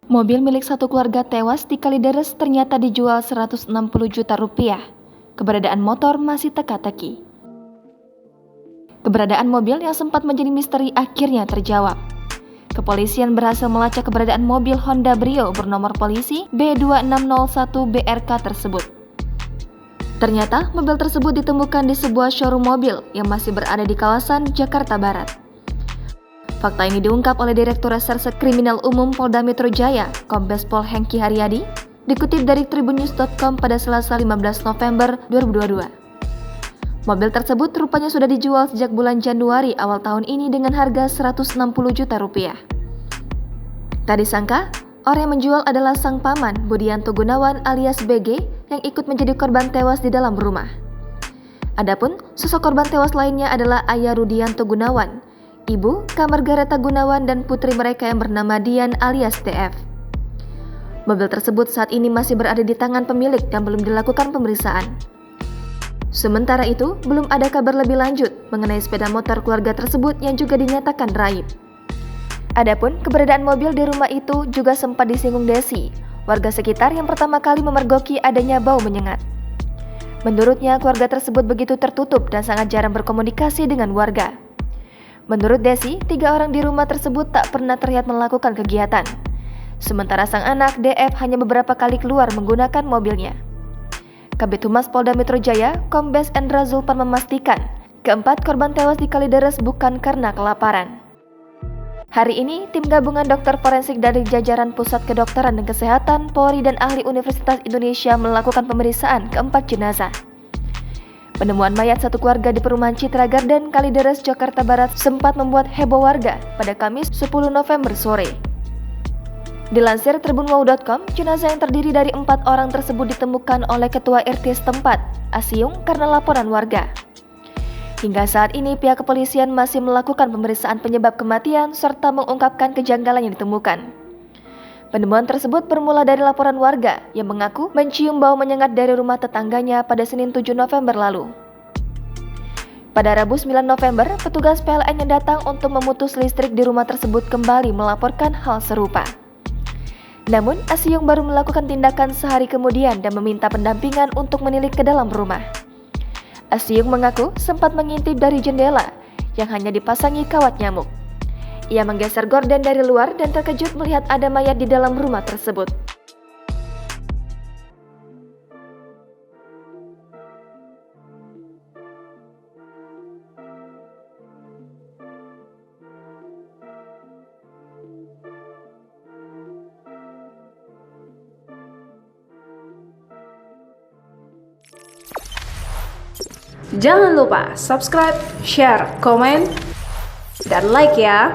Mobil milik satu keluarga tewas di Kalideres ternyata dijual 160 juta rupiah. Keberadaan motor masih teka-teki. Keberadaan mobil yang sempat menjadi misteri akhirnya terjawab. Kepolisian berhasil melacak keberadaan mobil Honda Brio bernomor polisi B2601BRK tersebut. Ternyata mobil tersebut ditemukan di sebuah showroom mobil yang masih berada di kawasan Jakarta Barat. Fakta ini diungkap oleh Direktur Reserse Kriminal Umum Polda Metro Jaya, Kombes Pol Hengki Haryadi, dikutip dari tribunnews.com pada Selasa 15 November 2022. Mobil tersebut rupanya sudah dijual sejak bulan Januari awal tahun ini dengan harga 160 juta rupiah. Tak disangka, orang yang menjual adalah sang paman Budianto Gunawan alias BG yang ikut menjadi korban tewas di dalam rumah. Adapun sosok korban tewas lainnya adalah Ayah Rudianto Gunawan, Ibu Kamargareta Gunawan dan putri mereka yang bernama Dian alias TF. Mobil tersebut saat ini masih berada di tangan pemilik dan belum dilakukan pemeriksaan. Sementara itu, belum ada kabar lebih lanjut mengenai sepeda motor keluarga tersebut yang juga dinyatakan raib. Adapun keberadaan mobil di rumah itu juga sempat disinggung Desi, warga sekitar yang pertama kali memergoki adanya bau menyengat. Menurutnya, keluarga tersebut begitu tertutup dan sangat jarang berkomunikasi dengan warga. Menurut Desi, 3 orang di rumah tersebut tak pernah terlihat melakukan kegiatan. Sementara sang anak, DF, hanya beberapa kali keluar menggunakan mobilnya. Kabid Humas Polda Metro Jaya, Kombes Endra Zulpan memastikan, keempat korban tewas di Kalideres bukan karena kelaparan. Hari ini, tim gabungan dokter forensik dari jajaran Pusat Kedokteran dan Kesehatan, Polri dan ahli Universitas Indonesia melakukan pemeriksaan keempat jenazah. Penemuan mayat satu keluarga di perumahan Citra Garden, Kalideres, Jakarta Barat sempat membuat heboh warga pada Kamis 10 November sore. Dilansir tribunwow.com, jenazah yang terdiri dari 4 orang tersebut ditemukan oleh Ketua RT setempat, Asiung, karena laporan warga. Hingga saat ini, pihak kepolisian masih melakukan pemeriksaan penyebab kematian serta mengungkapkan kejanggalan yang ditemukan. Penemuan tersebut bermula dari laporan warga yang mengaku mencium bau menyengat dari rumah tetangganya pada Senin 7 November lalu. Pada Rabu 9 November, petugas PLN yang datang untuk memutus listrik di rumah tersebut kembali melaporkan hal serupa. Namun, Asiung baru melakukan tindakan sehari kemudian dan meminta pendampingan untuk menilik ke dalam rumah. Asiung mengaku sempat mengintip dari jendela yang hanya dipasangi kawat nyamuk. Ia menggeser gorden dari luar dan terkejut melihat ada mayat di dalam rumah tersebut. Jangan lupa subscribe, share, komen, dan like ya.